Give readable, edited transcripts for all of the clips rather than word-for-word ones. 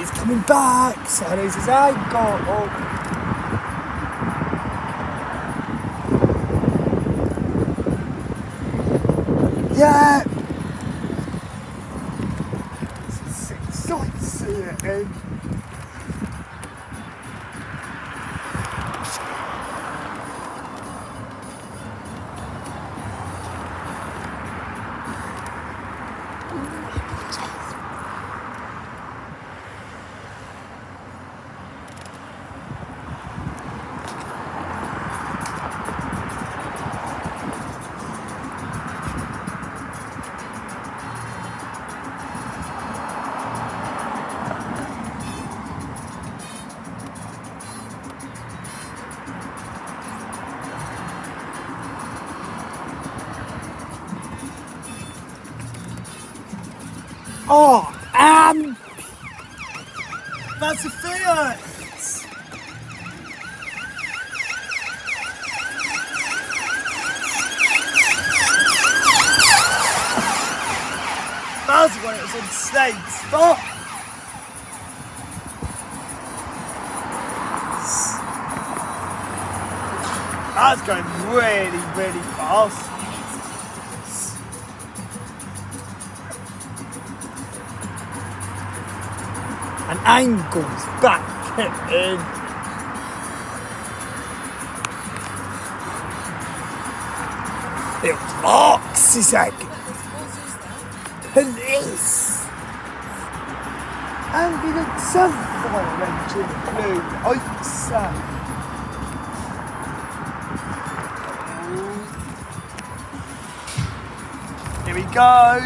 He's coming back. So there's his ankle. Oh. Yeah. This is sightseeing. Oh, that's a Fiat! That's when it was on snakes. Stop! That's going really, really fast. And angles back in. It locks his egg. Police. Ambulance and fire engine blue lights. Here we go.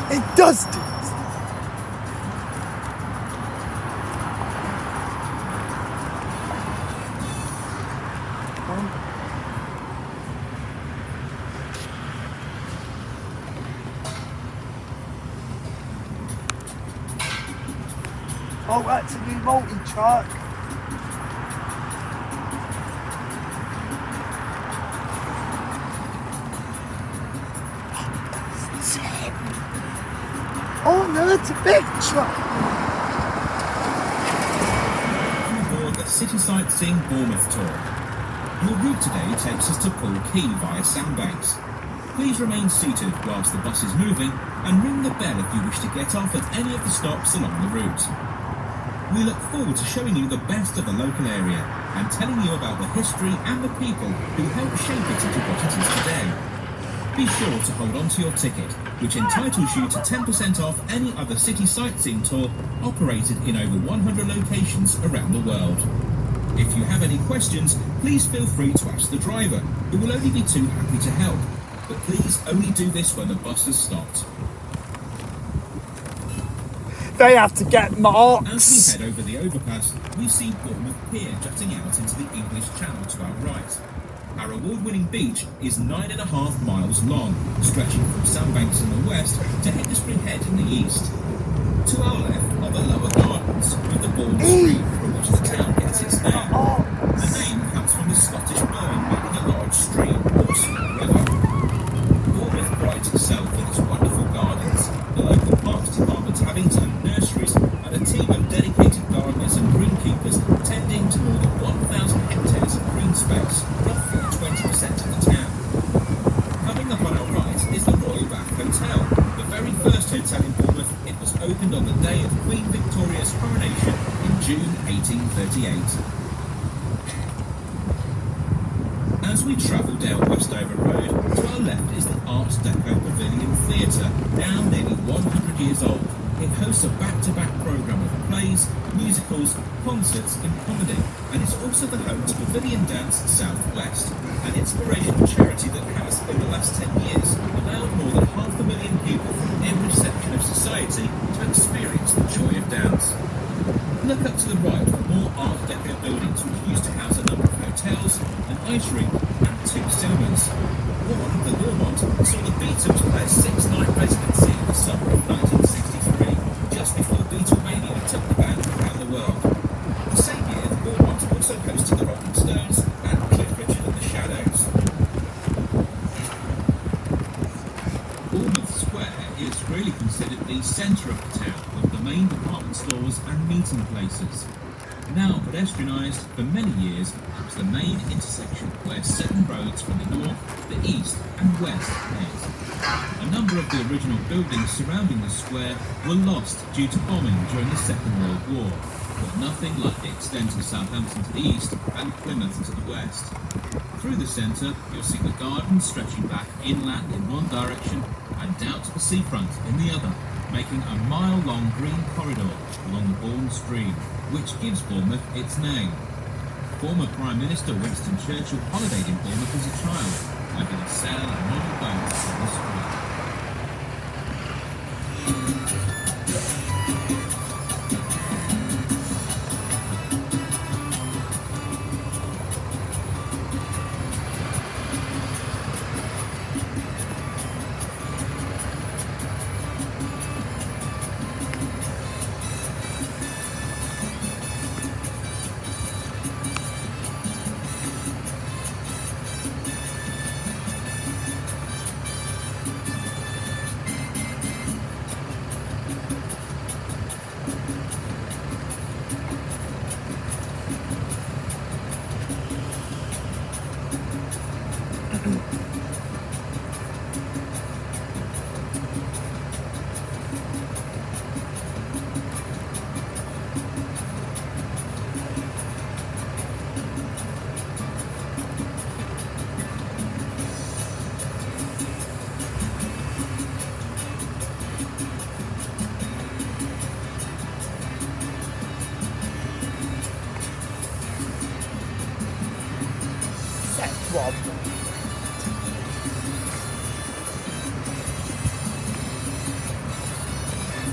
It does do it. Oh, that's a new multi-truck. Oh no, it's a big truck! On board the City Sightseeing Bournemouth tour. Your route today takes us to Pool Quay via Sandbanks. Please remain seated whilst the bus is moving and ring the bell if you wish to get off at any of the stops along the route. We look forward to showing you the best of the local area and telling you about the history and the people who helped shape it into what it is today. Be sure to hold on to your ticket, which entitles you to 10% off any other city sightseeing tour operated in over 100 locations around the world. If you have any questions, please feel free to ask the driver, who will only be too happy to help. But please only do this when the bus has stopped. They have to get marks. As we head over the overpass, we see Bournemouth Pier jutting out into the English Channel to our right. Our award-winning beach is 9.5 miles long, stretching from Sandbanks in the west to Hindusbury Head in the east. To our left are the lower gardens, with the Bourne Stream from which the town gets its name. The name comes from the Scottish burn meaning a large stream or small river. Bournemouth prides itself with its wonderful gardens, the local parks department having its own nurseries, and a team of dedicated gardeners and greenkeepers tending to more than 1,000 hectares of green space, roughly 20% of the town. Coming up on our right is the Royal Bath Hotel, the very first hotel in Bournemouth. It was opened on the day of Queen Victoria's coronation in June 1838. As we travel down Westover Road, to our left is the Art Deco Pavilion Theatre, now nearly 100 years old. It hosts a back-to-back programme of plays, musicals, concerts and comedy, and it's also the home to Pavilion Dance Southwest, an inspirational charity that has, in the last 10 years, allowed more than 500,000 people from every section of society to experience the joy of dance. Look up to the right for more Art Deco buildings which used to house a number of hotels, an ice rink and 2 cinemas. One, the Wilmot, saw the Beatles play a 6-night residency in the summer of 1963, just before Beatlemania took the band around the world. The same year, the Wilmot also hosted the Rolling Stones and Cliff Richard and the Shadows. Bournemouth Square is really considered considered the centre of the town, with the main department stores and meeting places. Now pedestrianised, for many years, it was the main intersection where 7 roads from the north, the east and west met. A number of the original buildings surrounding the square were lost due to bombing during the Second World War, but nothing like the extent of Southampton to the east and Plymouth to the west. Through the centre, you'll see the garden stretching back inland in one direction and down to the seafront in the other, making a mile-long green corridor along the Bourne Stream, which gives Bournemouth its name. Former Prime Minister Winston Churchill holidayed in Bournemouth as a child, having a sail and model boat on the street.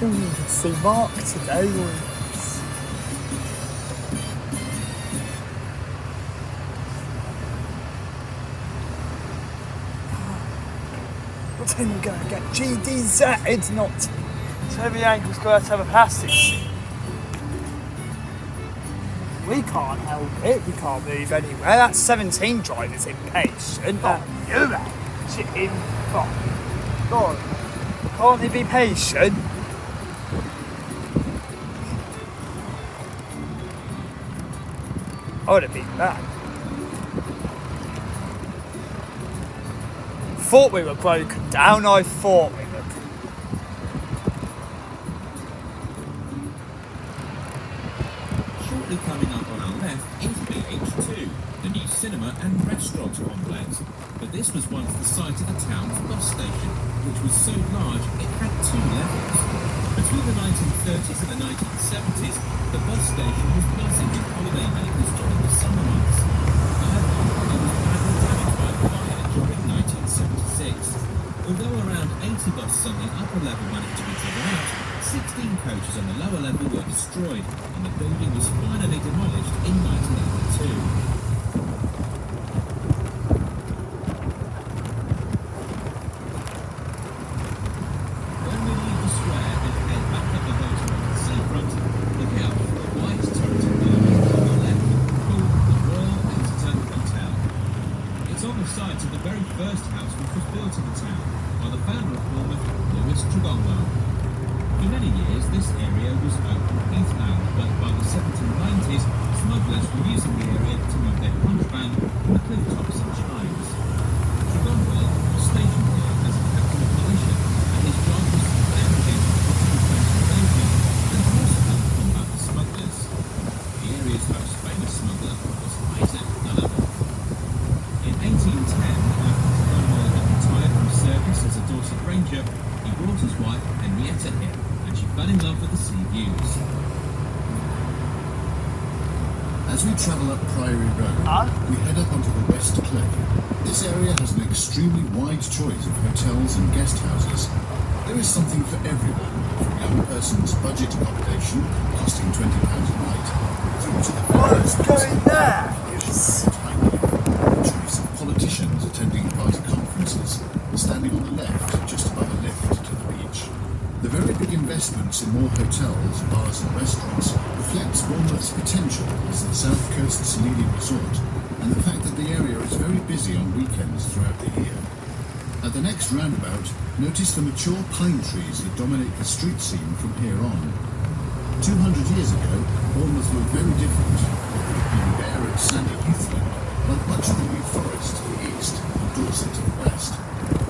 You can see Mark today, once. What time are we going to get GDZ? It's not. Toby Angle's going to have a plastic seat. We can't help it. We can't move anywhere. That's 17 drivers impatient. Not you, mate. Chicken fuck. Go on. Can't he be patient? I would have been back. Thought we were broken down. I thought we were. Shortly coming up on our left is BH2, the new cinema and restaurant complex. But this was once the site of the town's bus station, which was so large it had 2 levels. Between the 1930s and the 1970s, the bus station was buzzing with holidaymakers during the summer months. However, it was badly damaged by a fire during 1976. Although around 80 buses on the upper level managed to be driven out, 16 coaches on the lower level were destroyed, and the building was finally demolished in 1982. As we travel up Priory Road, we head up onto the West Cliff. This area has an extremely wide choice of hotels and guest houses. There is something for everyone, from young person's budget accommodation costing £20 a night, through to the What's going there? choice of politicians attending party conferences, standing on the left just above a lift to the beach. The very big investments in more hotels, bars and restaurants reflects Bournemouth's potential as the South Coast's leading resort, and the fact that the area is very busy on weekends throughout the year. At the next roundabout, notice the mature pine trees that dominate the street scene from here on. 200 years ago, Bournemouth looked very different. It would have been bare and sandy heathland, like much of the New Forest to the east and Dorset to the west.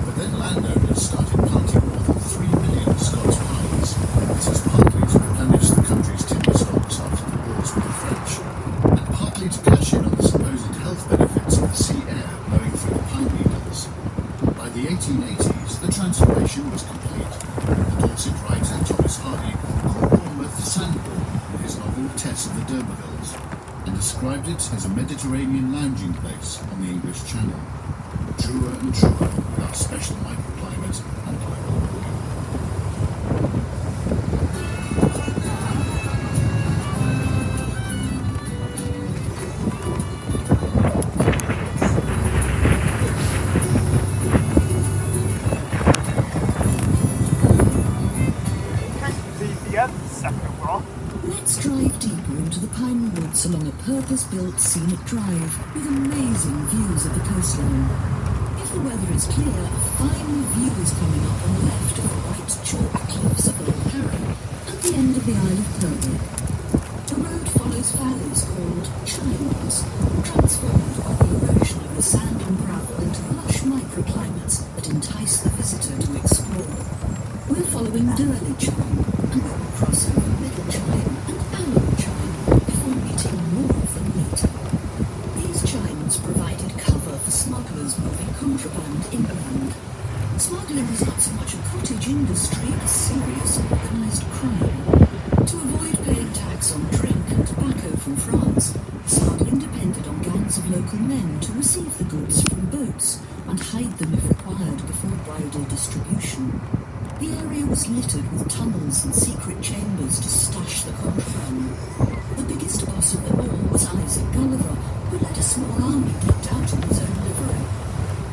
But then landowners started planting more than 3 million Scots pines. This is partly to replenish the country's timber stocks after the wars with the French, and partly to cash in on the supposed health benefits of the sea air blowing through the pine needles. By the 1880s, the transformation was complete. The Dorset writer Thomas Hardy called Bournemouth Sandbourne in his novel Tess of the D'Urbervilles, and described it as a Mediterranean lounging place on the English Channel. Truer and truer with our special microclimate and global warming. Let's drive deeper into the pine woods along a purpose-built scenic drive with amazing views of the coastline. If the weather is clear, a fine view is coming up on the left of the white chalk cliffs of Old Harry at the end of the Isle of Purbeck. The road follows valleys called chines, transformed by the erosion of the sand and gravel into lush microclimates that entice the visitor to explore. We're following Durley Chine, and we will cross over Middle Chine and Allen Chine before meeting more of them later. These chines provided cover for smugglers moving contraband inland. Smuggling was not so much a cottage industry as serious organised crime. To avoid paying tax on drink and tobacco from France, smuggling depended on gangs of local men to receive the goods from boats and hide them if required before bridal distribution. The area was littered with tunnels and secret chambers to stash the contraband. The biggest boss of them all was Isaac Gulliver, who led a small army decked out in his own livery.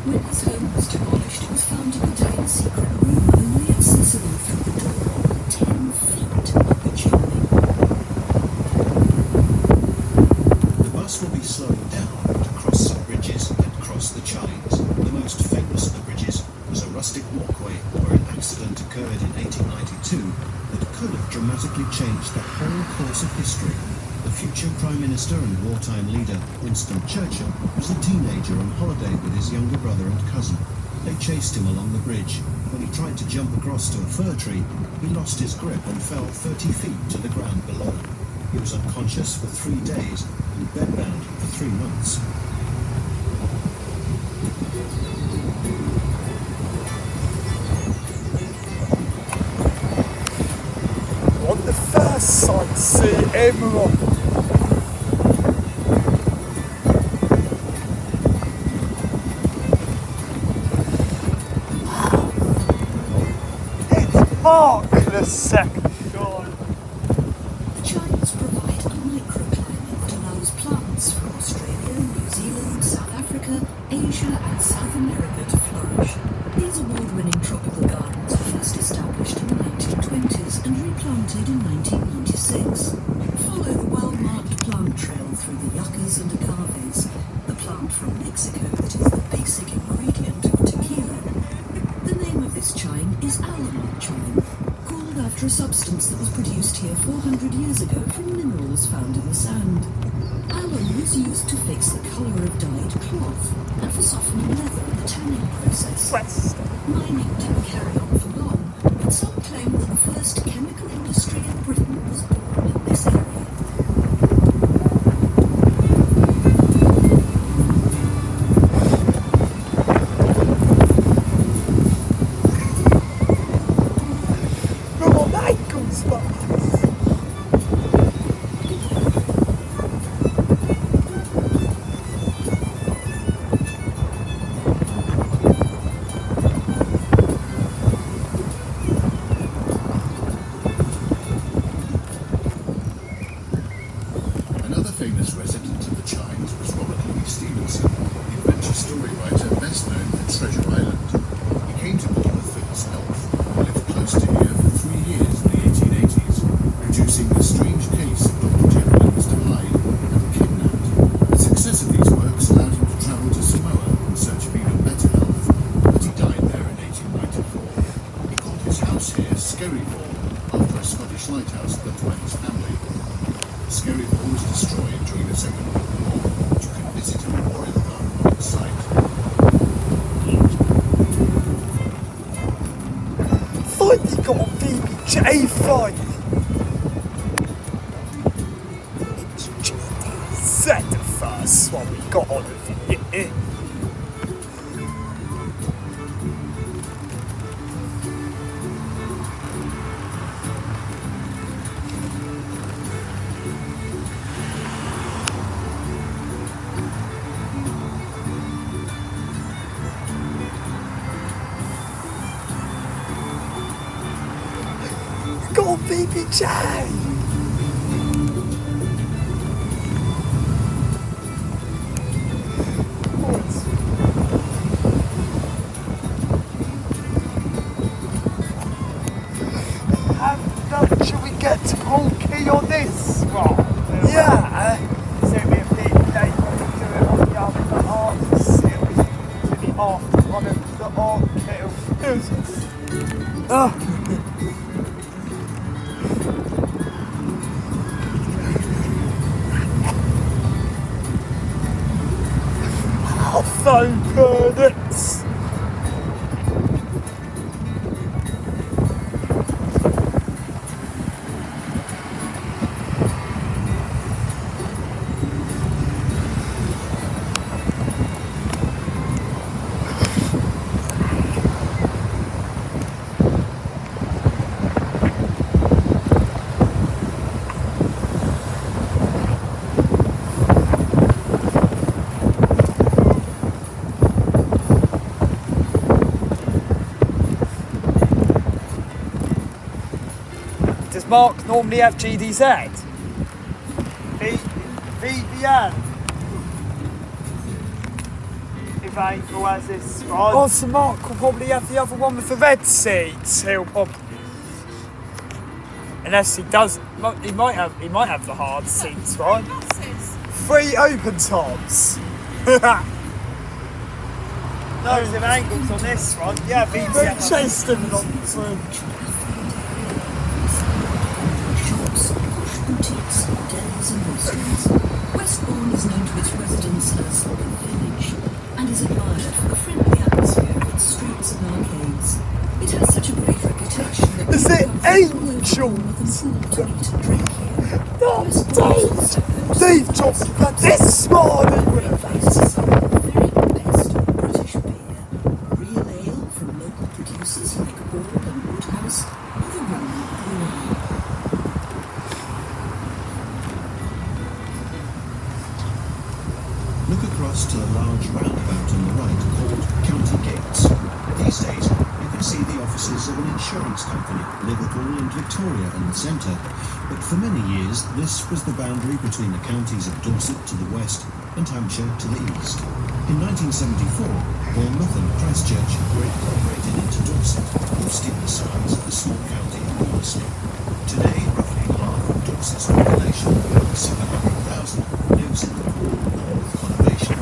When his home was demolished, it was found to contain a secret room only accessible through the door 10 feet up the chimney. The bus will be slowing down to cross some bridges and cross the chines. The most famous of the bridges was a rustic walkway where an accident occurred in 1892 that could have dramatically changed the whole course of history. The future Prime Minister and wartime leader, Winston Churchill, was a teenager on holiday with his younger brother and cousin. They chased him along the bridge. When he tried to jump across to a fir tree, he lost his grip and fell 30 feet to the ground below. He was unconscious for 3 days and bedbound for 3 months. On the first Sightseeing Bournemouth. Parkless section. The chines provide a microclimate that allows plants from Australia, New Zealand, South Africa, Asia and South America to flourish. These award-winning tropical gardens were first established in the 1920s and replanted in 1996. Follow the well-marked plant trail through the yuccas and agaves, the plant from Mexico that is the basic ingredient of tequila. The name of this chine is alum chine, called after a substance that was produced here 400 years ago from minerals found in the sand. Alum was used to fix the colour of dyed cloth and for softening leather in the tanning process. Mining didn't carry on for long, but some claim that the first chemical industry in Britain was born in this area. Famous resident of the Chines was Robert Louis Stevenson, the adventure story writer best known for Treasure Island. He came to Bournemouth for his health and lived close to here for 3 years in the 1880s. Scottish lighthouse built by his family. Scary was destroyed during the Second World War, but you can visit a memorial garden on its site. Finally got a VBJ finally. It's GDZ, the first one we got on of it. Got a VBJ! Should we get to Paul Key on this? Right. Yeah. So it'll be a big day when we do it on the other art seal. To the after one of the art kettles. Oh. Phone credits. Does Mark normally have GDZ? VBN? If Angel has this one. Oh, so Mark will probably have the other one with the red seats. He'll probably... Unless he does... He might have the hard seats, right? 3 open tops. No, if Angle's on this one. Yeah, VBN. Chased him on the front. Boutiques, delis and restaurants. Westbourne is known to its residents as the village and is admired for the friendly atmosphere of its streets and arcades. It has such a great reputation that Is it Angel? No, Dave talked about this morning. Very best British beer. Real ale from local producers like Ball and Woodhouse or the Roman Brewery. Look across to the large roundabout on the right called County Gates. These days, you can see the offices of an insurance company, Liverpool and Victoria in the centre. But for many years, this was the boundary between the counties of Dorset to the west and Hampshire to the east. In 1974, Bournemouth and Christchurch were incorporated into Dorset, boosting the size of the small county enormously. Today, roughly half of Dorset's population, 700,000, lives in the poor Bournemouth conurbation.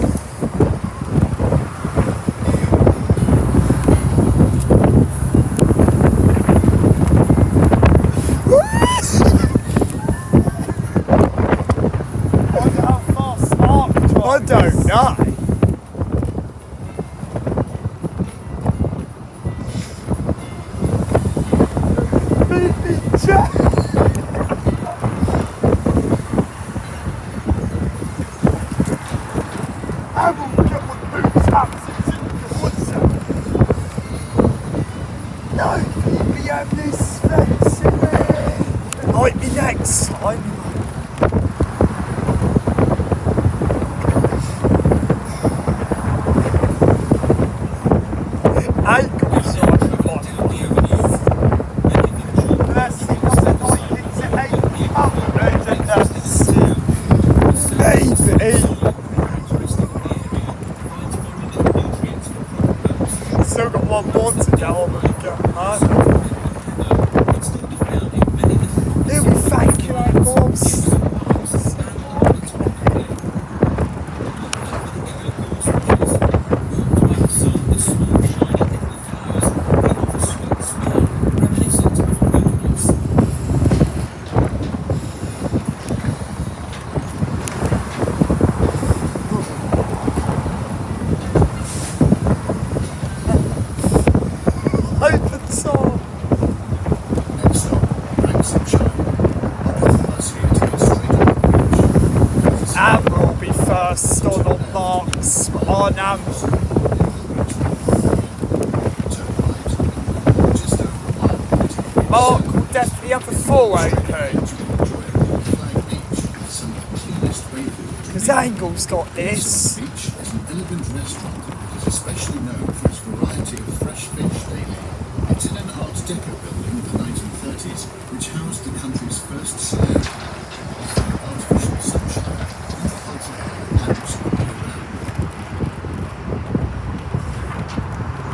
I don't know. I will get one of those houses in the woods. No, we have this space in there. It might be next time. Still got one more to go on when we go home. Here we thank you, Angles. on Mark will definitely have a 4 AP. Because Angle's got this. Beach is an elegant restaurant that is especially known for its variety of fresh fish daily. It's in an Art Deco building of the 1930s, which housed the country's first slave. With artificial sunshine and cultivated lamps all year round.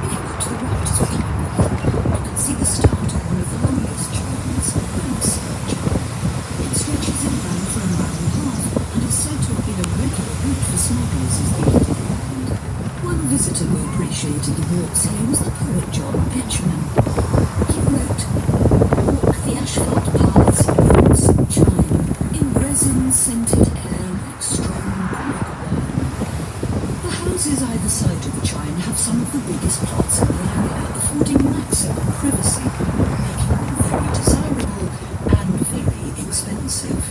If you look to the right as we climb the hill, you can see the start of one of the longest journeys, Sightseeing Bournemouth. It stretches inland for a mile and a half and is said to have been a regular route for smugglers as they headed inland. One visitor who appreciated the walks here was the poet John Etchman. He wrote, "Walk the asphalt paths of sunshine, in resin-scented air like strong cork wine." The houses either side of the Chine have some of the biggest plots in the area, affording maximum privacy, making them very desirable and very expensive.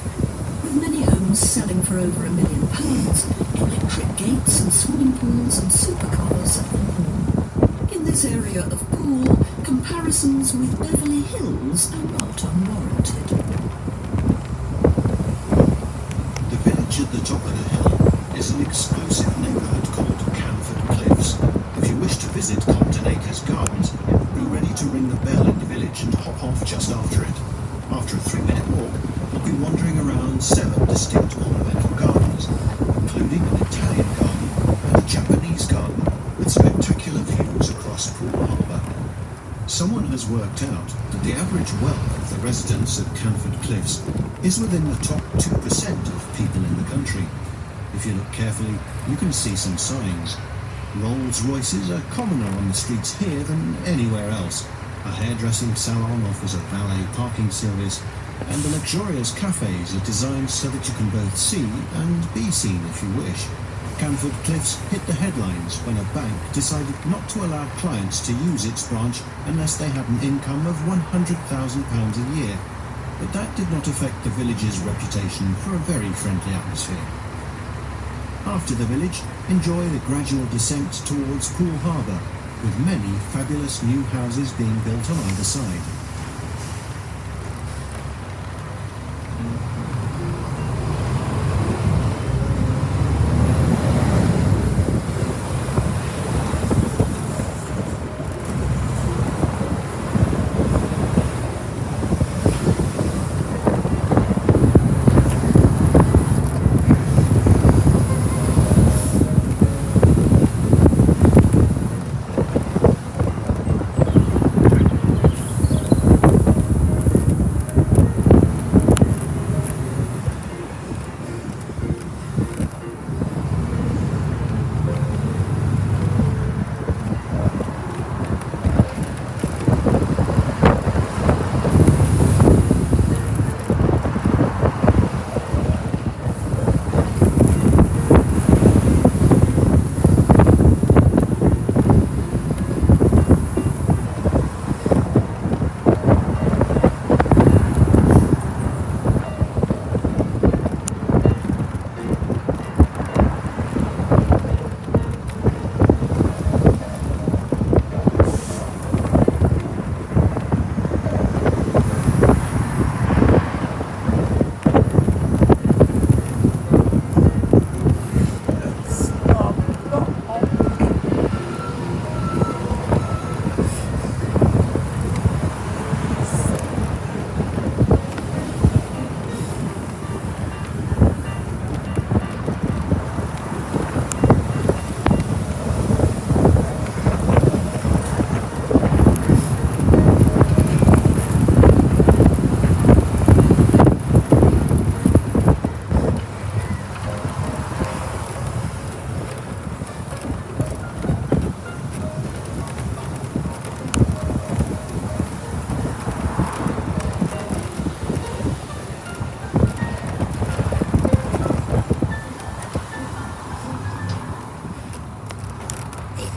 With many homes selling for over £1 million, electric gates and swimming pools and supercars at the more. In this area of Poole, comparisons with Beverly Hills are not unwarranted. The village at the top of the hill is an exclusive neighbourhood called Camford Cliffs. If you wish to visit Compton Acres Gardens, be ready to ring the bell in the village and hop off just after it. After a 3-minute walk, you'll be wandering around 7 distinct ornamental gardens, including an Italian garden and a Japanese garden with spectacular views across Poole Harbour. Someone has worked out that the average wealth of the residents at Camford Cliffs is within the top 2% of people in the country. If you look carefully, you can see some signs. Rolls Royces are commoner on the streets here than anywhere else. A hairdressing salon offers a valet parking service, and the luxurious cafes are designed so that you can both see and be seen if you wish. Camford Cliffs hit the headlines when a bank decided not to allow clients to use its branch unless they had an income of £100,000 a year. But that did not affect the village's reputation for a very friendly atmosphere. After the village, enjoy the gradual descent towards Poole Harbour, with many fabulous new houses being built on either side.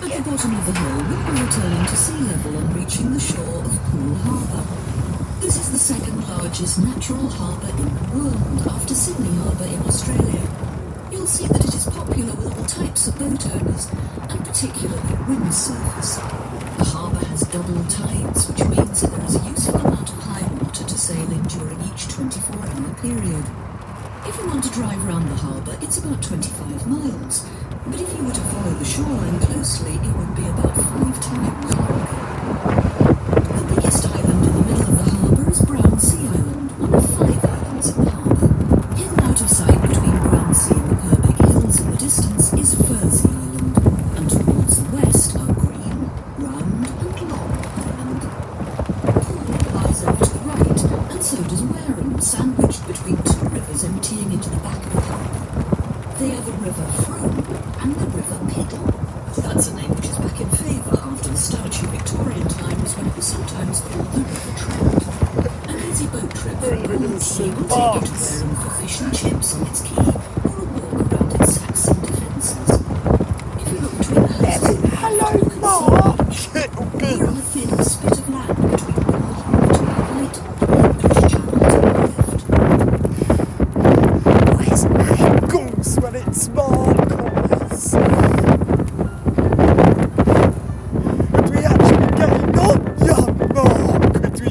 At the bottom of the hill, we'll be returning to sea level on reaching the shore of Poole Harbour. This is the second largest natural harbour in the world after Sydney Harbour in Australia. You'll see that it is popular with all types of boat owners, and particularly windsurfers. The harbour has double tides, which means that there is a useful amount of high water to sail in during each 24-hour period. If you want to drive around the harbour, it's about 25 miles, but if you were to follow the shoreline closely, it would be about 5 times longer. The biggest island in the middle of the harbour is Brownsea Island, one of 5 islands in the harbour. Hidden out of sight between Brownsea and the Purbeck Hills in the distance is Fursey Island, and towards the west are Green, Round and Long Island. Poole lies over to the right, and so does Wareham, sandwiched between 2 rivers emptying into the back of the harbour. They are the River Frome and the River Piddle. That's a name which is back in favour after the starchy Victorian times when it was sometimes called the River Trent. An easy boat trip from Poole Quay will take you to Wareham for fish and chips on its quay, or a walk around its Saxon defences. If you look between the houses, Hello, you can Mark. see here on a thin spit of land between Poole Harbour to my right and the English Channel to my left. Where's Angles when it's sparkles? Could we actually get it on, young Mark? Could we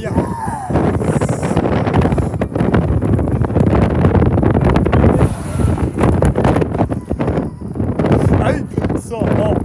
Hey, so hot.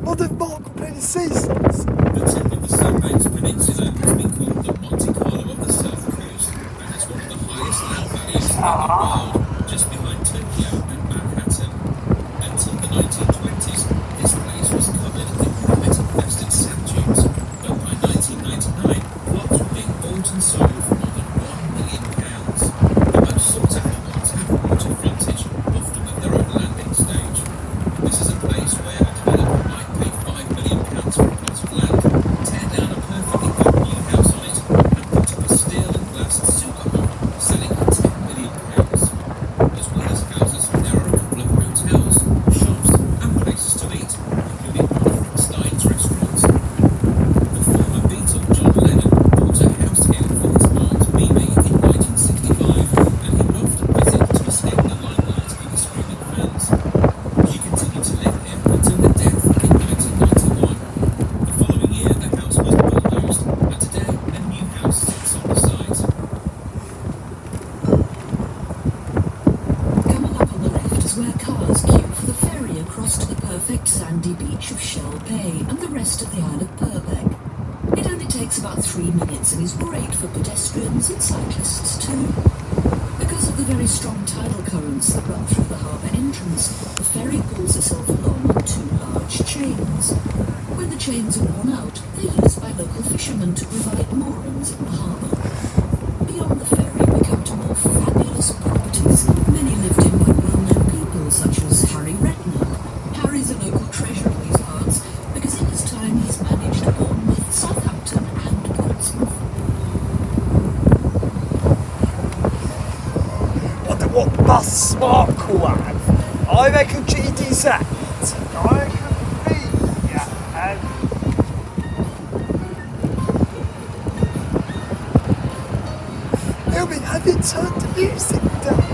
What did Mark play the seasons? The tip of the Sandbanks Peninsula has been called the Monte Carlo of the South Coast and has one of the highest land values in the world, just behind Tokyo and Manhattan. Until the 1920s, this place was covered in rabbit-infested sand dunes, but by 1999, plots were being bought and sold for more than £1 million. The most sought-after ones have water frontage, often with their own landing stage. This is a place where a developer might pay £5 million for a plot of land, tear down a perfectly good new house on it, and put up a steel and glass super home, selling for £10 million. As well as houses, there are a couple of hotels, shops, and places to eat, including Frankenstein's restaurants. The former Beatle John Lennon bought a house here for his aunt Mimi in 1965, and he would often visit to escape the limelight of the screaming fans. She continued to live here until her death in 1991. The following year, the house was bulldozed, and today a new house sits on the site. Coming up on the left is where cars queue for the ferry across to the perfect sandy beach of Shell Bay and the rest of the Isle of Purbeck. It only takes about 3 minutes and is great for pedestrians and cyclists too. Because of the very strong tidal currents that run through the harbour entrance, the ferry pulls itself along on 2 large chains. When the chains are worn out, they're used by local fishermen to provide moorings in the harbour. Beyond the ferry, we come to more fabulous properties, many lived in by well-known people such as Harry Redknapp. Harry's a local treasure in these parts because in his time he's managed Bournemouth, Southampton and Portsmouth. Wonder what bus Spark will have. I reckon GD's that. I reckon B, yeah, and Elvin, have you turned the music down?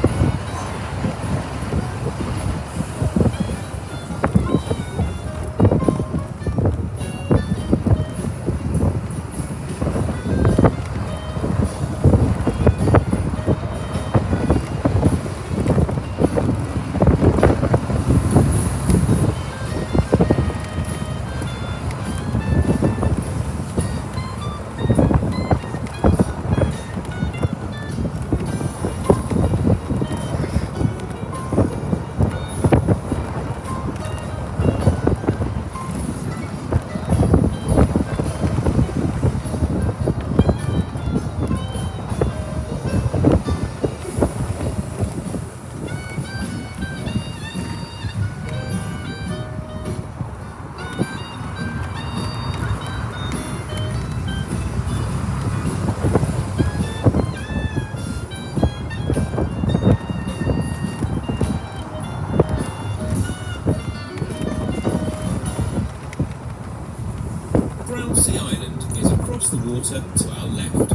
water to our left.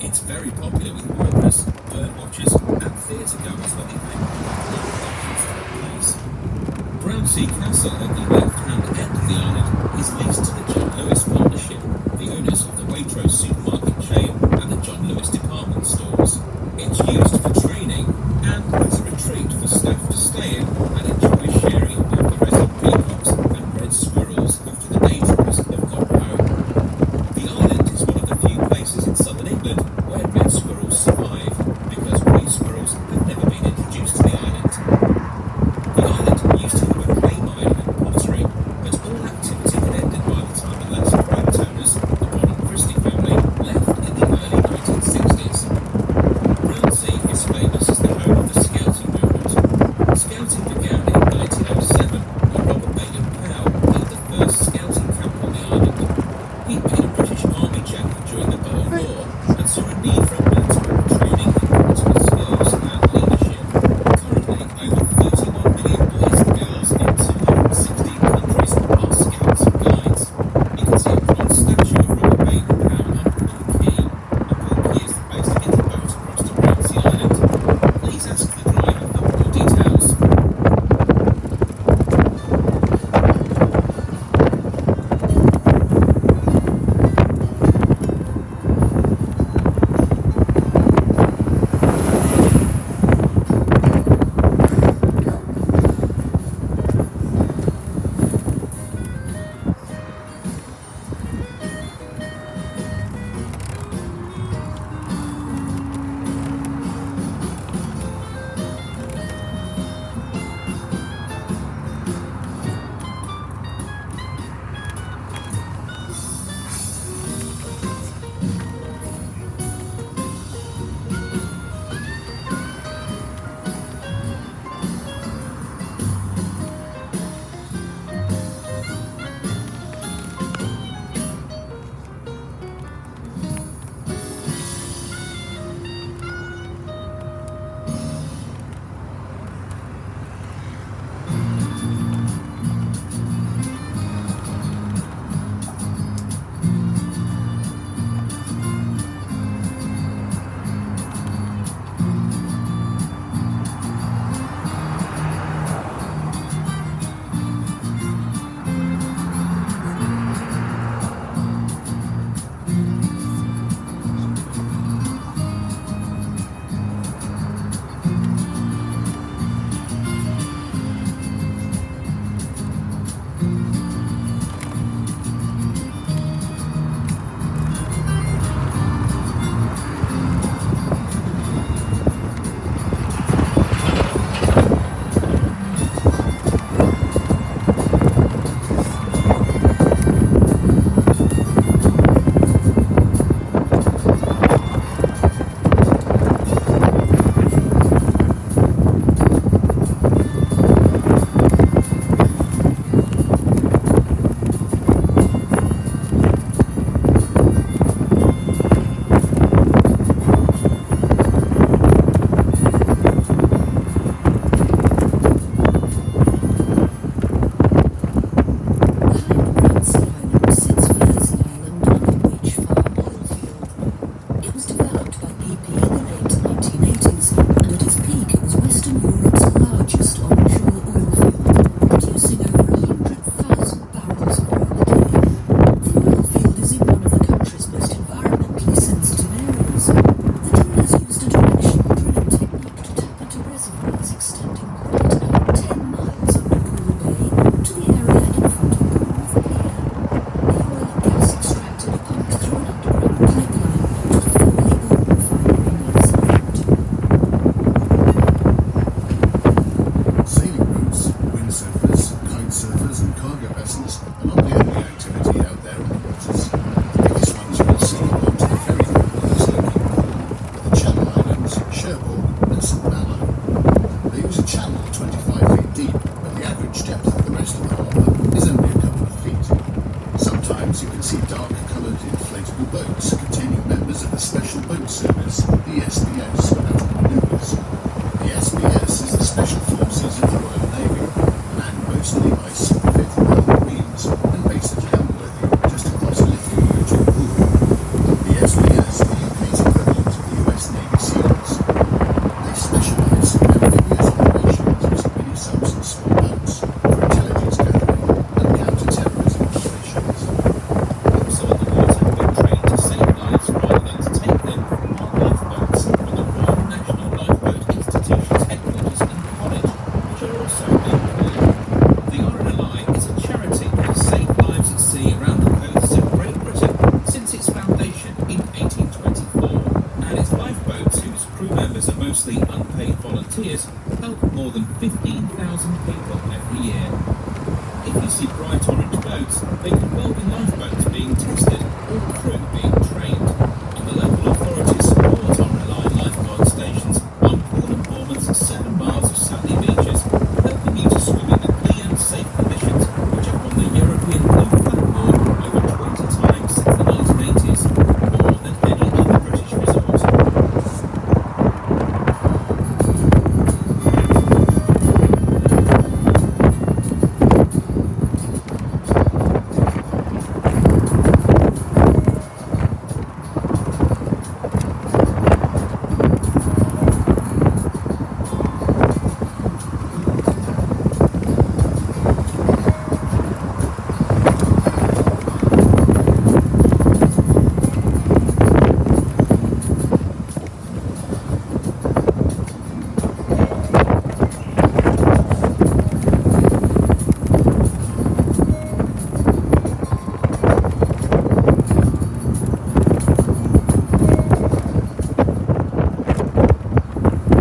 It's very popular with walkers, bird watchers and theatre goers when the place. Brownsea Castle at the left-hand end of the island is leased to the John Lewis Partnership, the owners of the Waitrose supermarket chain and the John Lewis department stores. It's used for training and as a retreat for staff to stay in and enjoy sharing with the resident peacocks and red squirrels after the day trippers have gone home. The island is one of the few places in southern England where red squirrels survive because grey squirrels have never been introduced to the island. The island used to have a clay mine and pottery, but all activity had ended by the time the last private owners, the Bond and Christie family, left in the early 1960s. Brownsea is famous as the home of the Scouting movement. Scouting began in 1907 when Robert Baden Powell built the first scouting camp on the island. He'd been a British Army chaplain during the Boer War and saw a need for a military training in practical skills and leadership. Currently, over 31 million boys and girls in 216 countries are scouts and guides. You can see a bronze statue of Robert Baden Powell on Poole Quay, and Poole Quay is the place to get a boat across to Brownsea Island. Please ask the driver for more details. whose crew members are mostly unpaid volunteers, help more than 15,000 people every year. If you see bright orange boats, they could well be lifeboats being tested or crew being trained. And the local authorities support our Reliant lifeguard stations on Portland Bournemouth's 7 miles of sandy beaches, helping you to swim in the clean and safe conditions which have won the European Blue Flag Award over 20 times since the 1980s, more than any other British resort.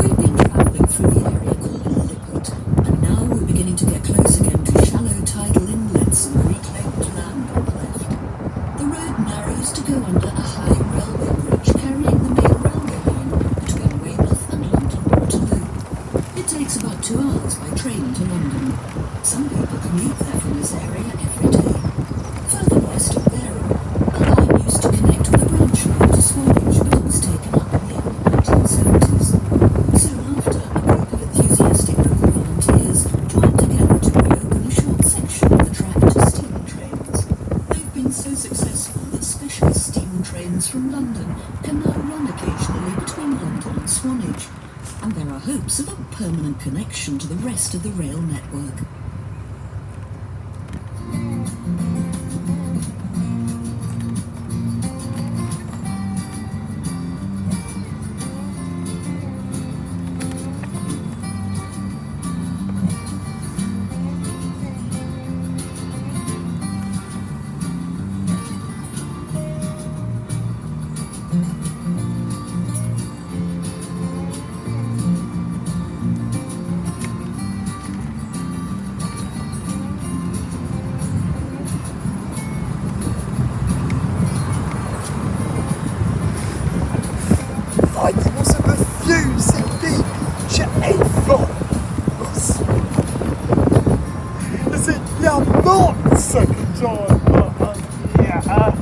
We've been travelling through the area called Lilliput, and now we're beginning to get close again to shallow tidal inlets and reclaimed land on the left. The road narrows to go under a high railway bridge carrying the main railway line between Weymouth and London Waterloo. It takes about 2 hours by train to London. Some people commute there from this area every day. Further west of Wareham, a line used to connect with a branch line to Swanage, but it was taken up in the early 1970s. Soon after, a group of enthusiastic local volunteers joined together to reopen a short section of the track to steam trains. They've been so successful that special steam trains from London can now run occasionally between London and Swanage, and there are hopes of a permanent connection to the rest of the rail network. Like, it wasn't the views in VBJ. Is it? Yeah, I'm not second time. Yeah.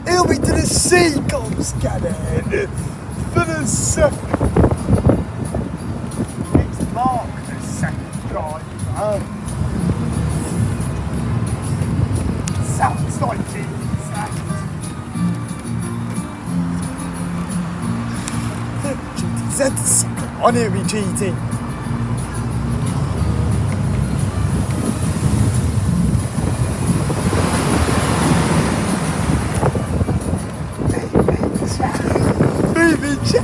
He'll be to the seagulls, Gannon. For the second. It's Mark, the second driver. Sounds like it. GTZ second on here, GT. VBJ!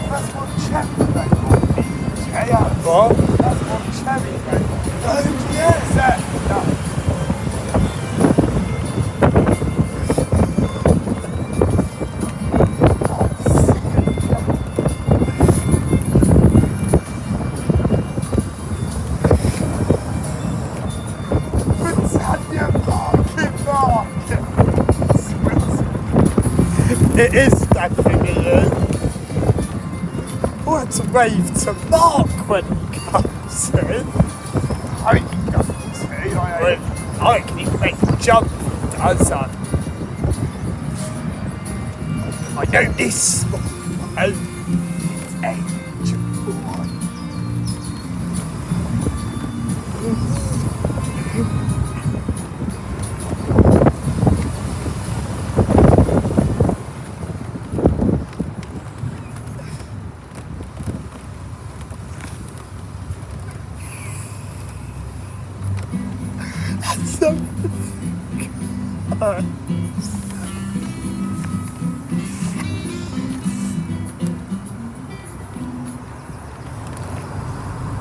That's what cherry they call VBJ. What? That's what cherry they call. Oh, yes, that. It is definitely you. I want to wave to Mark when he comes in. I think he doesn't see. I think he makes a jump, does I? I know this one. It's Angel. So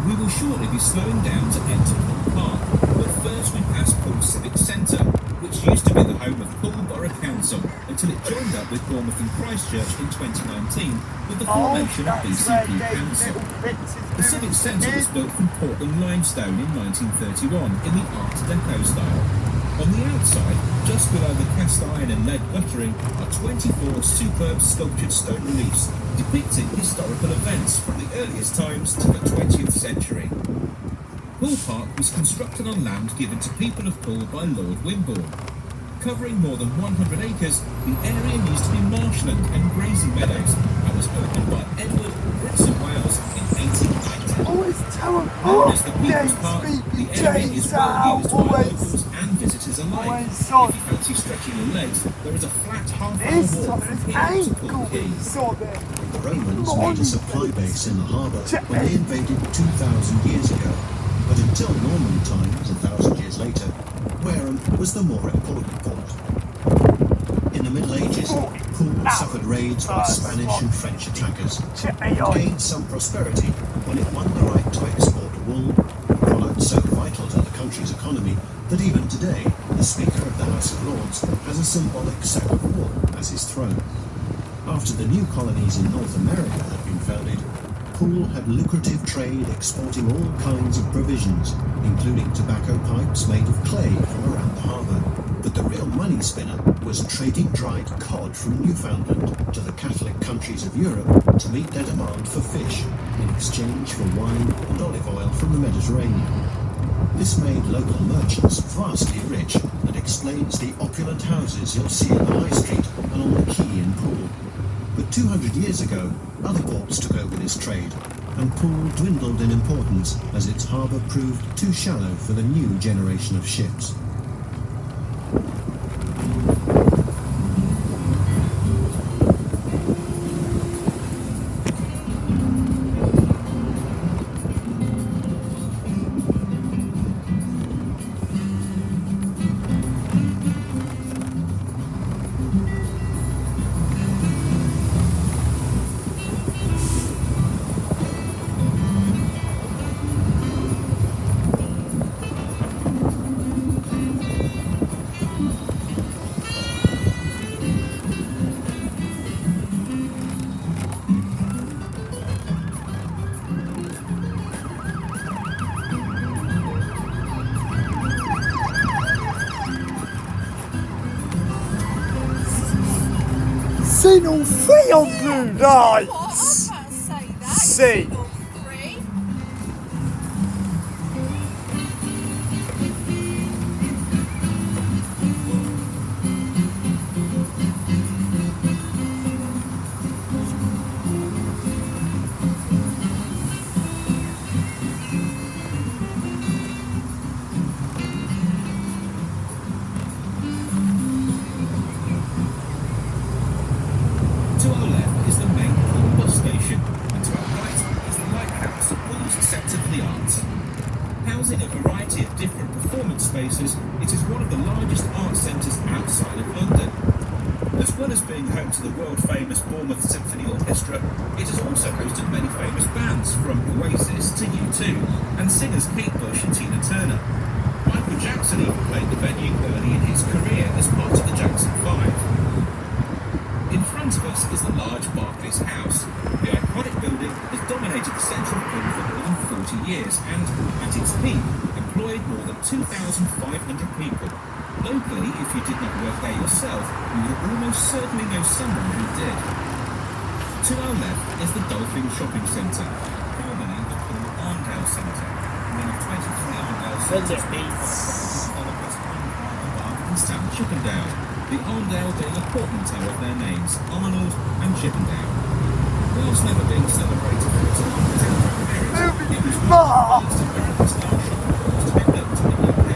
We will shortly be slowing down to enter Poole Park, but first we pass Poole Civic Centre, which used to be the home of Poole Borough Borough Council until it joined up with Bournemouth and Christchurch in 2019 with the formation of BCP Council. The Civic Centre was built from Portland limestone in 1931 in the Art Deco style. On the outside, just below the cast iron and lead guttering, are 24 superb sculptured stone reliefs depicting historical events from the earliest times to the 20th century. Poole Park was constructed on land given to people of Poole by Lord Wimborne. Covering more than 100 acres, the area used to be marshland and grazing meadows and was opened by Edward, Prince of Wales in 1890. Always terrible. Known as the People's Park, the area is well used by locals and visitors alike. If you fancy stretching your legs, there is a flat half-hour walk from here to Poole Quay. The Romans made a supply base in the harbour when they invaded 2,000 years ago. But until Norman times, 1,000 years later, Wareham was the more important port. In the Middle Ages, Poole suffered raids by Spanish and French attackers. It gained some prosperity when it won the right to export wool, a product so vital to the country's economy that even today, the Speaker of the House of Lords has a symbolic sack of wool as his throne. After the new colonies in North America had been founded, Poole had lucrative trade exporting all kinds of provisions, including tobacco pipes made of clay from around the harbour. But the real money spinner was trading dried cod from Newfoundland to the Catholic countries of Europe to meet their demand for fish in exchange for wine and olive oil from the Mediterranean. This made local merchants vastly rich and explains the opulent houses you'll see in the High Street and on the quay in Poole. But 200 years ago, other ports took over this trade, and Poole dwindled in importance as its harbour proved too shallow for the new generation of ships. Seen all three on Blue Lights. See. To our left is the main Poole bus station, and to our right is the lighthouse, Poole's Centre for the Arts. Housing a variety of different performance spaces, it is one of the largest art centres outside of London. As well as being home to the world-famous Bournemouth Symphony Orchestra, it has also hosted many famous bands from Oasis to U2, and singers Kate Bush and Tina Turner. Michael Jackson even played the venue early in his career as part of the Jackson 5. In front of us is the large Barclays House. The iconic building has dominated the centre of Poole for more than 40 years and, at its peak, employed more than 2,500 people. Locally, if you did not work there yourself, you would almost certainly know someone who did. To our left is the Dolphin Shopping Centre, formerly the Poole Arndale Centre, one of 23 Arndale centres developed in South Chippendale. The Arndale being a portmanteau of their names, Arnold and Chippendale. Whilst never being celebrated for its contemporary merit, it was one of the first American style shopping malls to be built in the UK.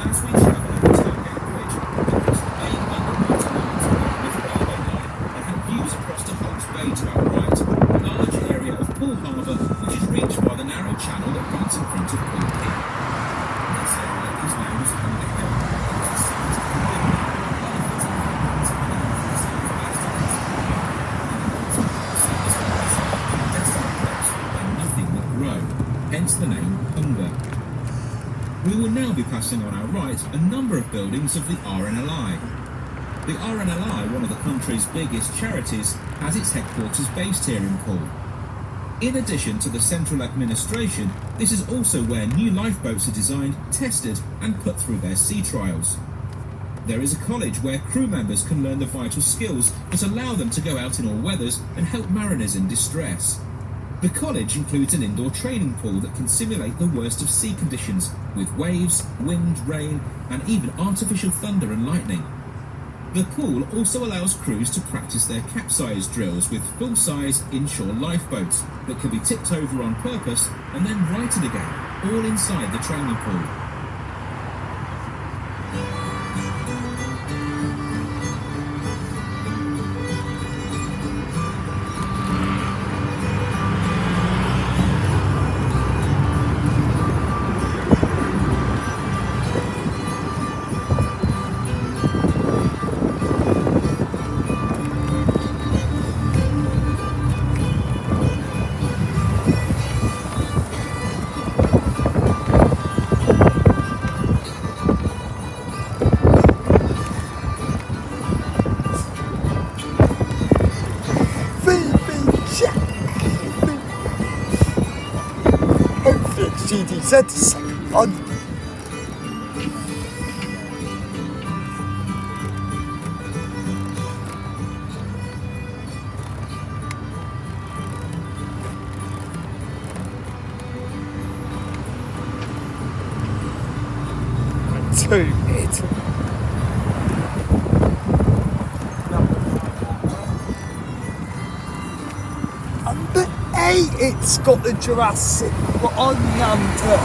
As we travel over Tollgate Bridge, we cross the main underwater lines of the railway line and have views across to Hulks Bay to our right, a large area of Poole Harbour which is reached by the narrow channel that runs in front of Poole Quay. This hence the name Hunger. We will now be passing on our right a number of buildings of the RNLI. The RNLI, one of the country's biggest charities, has its headquarters based here in Poole. In addition to the central administration, this is also where new lifeboats are designed, tested and put through their sea trials. There is a college where crew members can learn the vital skills that allow them to go out in all weathers and help mariners in distress. The college includes an indoor training pool that can simulate the worst of sea conditions, with waves, wind, rain and even artificial thunder and lightning. The pool also allows crews to practice their capsize drills with full-size inshore lifeboats that can be tipped over on purpose and then righted again, all inside the training pool. Hopefully it's GDZ the second one. Too mid. Number 8, it's got the Jurassic, but on number.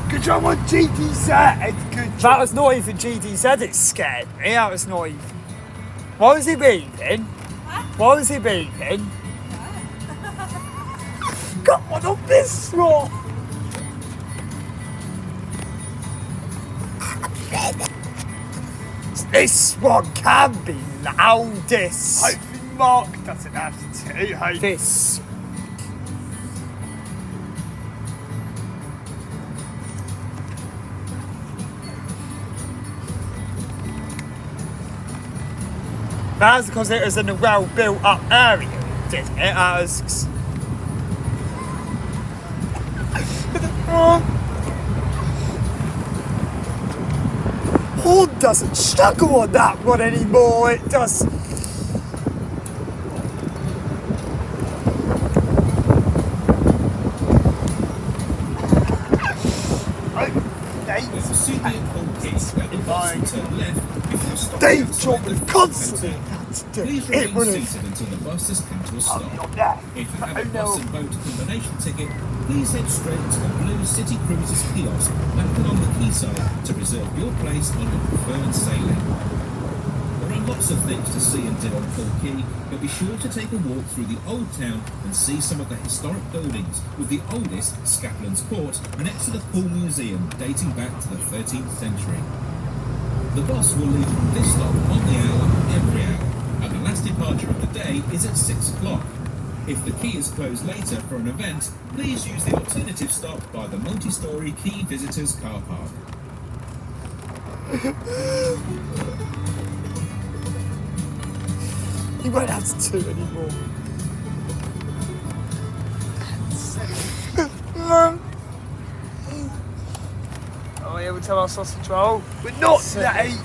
Good job on GDZ. Good job. That was not even GDZ, it scared me. That was not even. Why was he beeping? Why was he beeping? Come on this one. This one can be loudest. Hopefully Mark doesn't have to. This. That's because it was in a well built up area, didn't it? Horn doesn't struggle on that one anymore, it does. Danger would constantly Please remain seated until the bus has come to a stop. If you have a bus and boat combination ticket, please head straight to the blue City Cruises kiosk and on the quayside to reserve your place on your preferred sailing. There are lots of things to see and do on Poole Quay, but be sure to take a walk through the old town and see some of the historic buildings, with the oldest, Scatland's Court, and next to the Poole Museum dating back to the 13th century. The bus will leave from this stop on the hour every hour, and the last departure of the day is at 6 o'clock. If the quay is closed later for an event, please use the alternative stop by the multi-storey Quay Visitors car park. You won't have to do anymore. Oh yeah, we'll tell our sausage roll. We're not late.